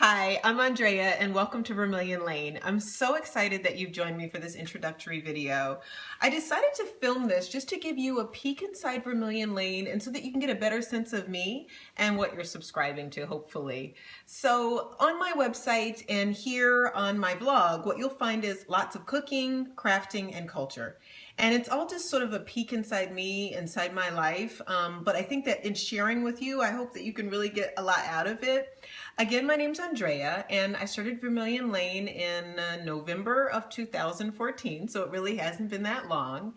Hi, I'm Andrea and welcome to Vermilion Lane. I'm so excited that you've joined me for this introductory video. I decided to film this just to give you a peek inside Vermilion Lane and so that you can get a better sense of me and what you're subscribing to, hopefully. So on my website and here on my vlog, what you'll find is lots of cooking, crafting, and culture. And it's all just sort of a peek inside me, inside my life. But I think that in sharing with you, I hope that you can really get a lot out of it. Again, my name's Andrea, and I started Vermilion Lane in November of 2014, so it really hasn't been that long.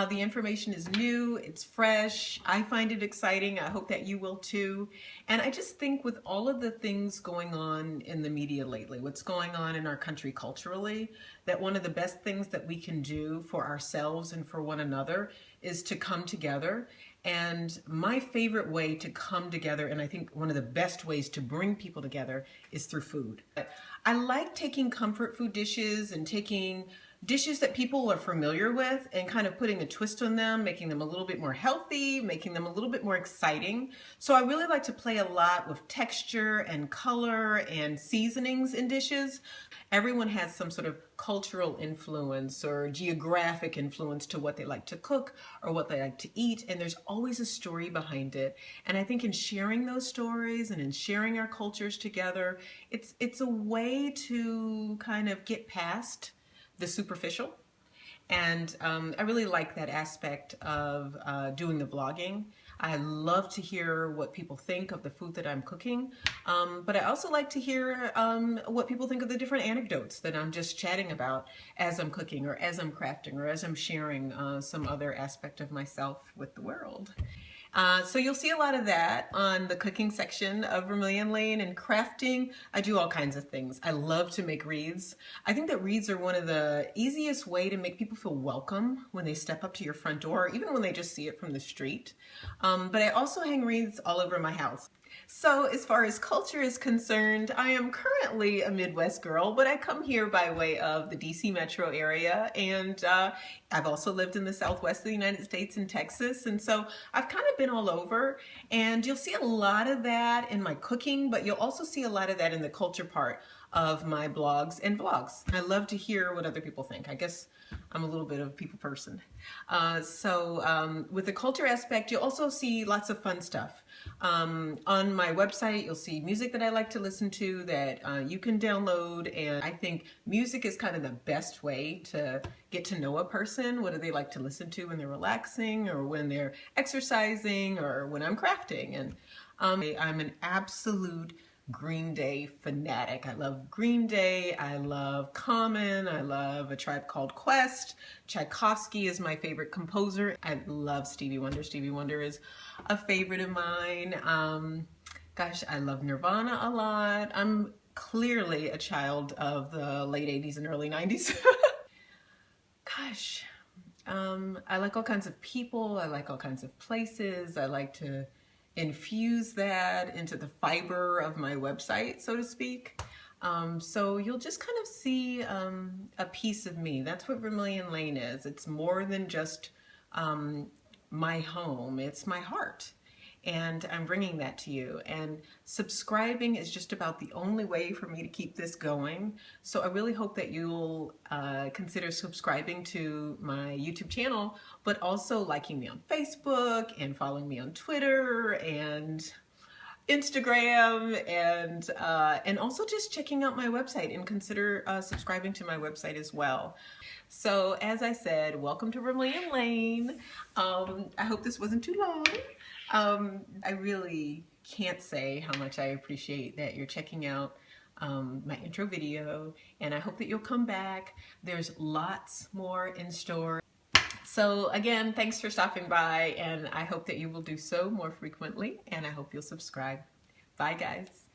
The information is new, it's fresh, I find it exciting, I hope that you will too. And I just think with all of the things going on in the media lately, what's going on in our country culturally, that one of the best things that we can do for ourselves and for one another is to come together. And my favorite way to come together, and I think one of the best ways to bring people together, is through food. I like taking comfort food dishes and taking dishes that people are familiar with and kind of putting a twist on them, making them a little bit more healthy, making them a little bit more exciting. So I really like to play a lot with texture and color and seasonings in dishes. Everyone has some sort of cultural influence or geographic influence to what they like to cook or what they like to eat, and there's always a story behind it. And I think in sharing those stories and in sharing our cultures together, it's a way to kind of get past the superficial. And I really like that aspect of doing the vlogging. I love to hear what people think of the food that I'm cooking, but I also like to hear what people think of the different anecdotes that I'm just chatting about as I'm cooking or as I'm crafting or as I'm sharing some other aspect of myself with the world. So you'll see a lot of that on the cooking section of Vermilion Lane. And crafting, I do all kinds of things. I love to make wreaths. I think that wreaths are one of the easiest way to make people feel welcome when they step up to your front door, even when they just see it from the street. But I also hang wreaths all over my house. So as far as culture is concerned, I am currently a Midwest girl, but I come here by way of the DC metro area, and I've also lived in the Southwest of the United States in Texas, and so I've kind of been all over, and you'll see a lot of that in my cooking, but you'll also see a lot of that in the culture part of my blogs and vlogs. I love to hear what other people think. I guess I'm a little bit of a people person. With the culture aspect, you'll also see lots of fun stuff. On my website, you'll see music that I like to listen to that you can download, and I think music is kind of the best way to get to know a person. What do they like to listen to when they're relaxing or when they're exercising or when I'm crafting? And I'm an absolute Green Day fanatic. I love Green Day, I love Common, I love A Tribe Called Quest. Tchaikovsky is my favorite composer. I love Stevie Wonder. Stevie Wonder is a favorite of mine. Gosh, I love Nirvana a lot. I'm clearly a child of the late 80s and early 90s. Gosh, I like all kinds of people, I like all kinds of places, I like to infuse that into the fiber of my website, so to speak. So you'll just kind of see a piece of me. That's what Vermilion Lane is. It's more than just my home, it's my heart. And I'm bringing that to you. And subscribing is just about the only way for me to keep this going. So I really hope that you'll consider subscribing to my YouTube channel, but also liking me on Facebook and following me on Twitter and Instagram, and also just checking out my website, and consider subscribing to my website as well. So as I said, welcome to Vermilion Lane. I hope this wasn't too long. I really can't say how much I appreciate that you're checking out my intro video, and I hope that you'll come back. There's lots more in store. So again, thanks for stopping by, and I hope that you will do so more frequently, and I hope you'll subscribe. Bye guys.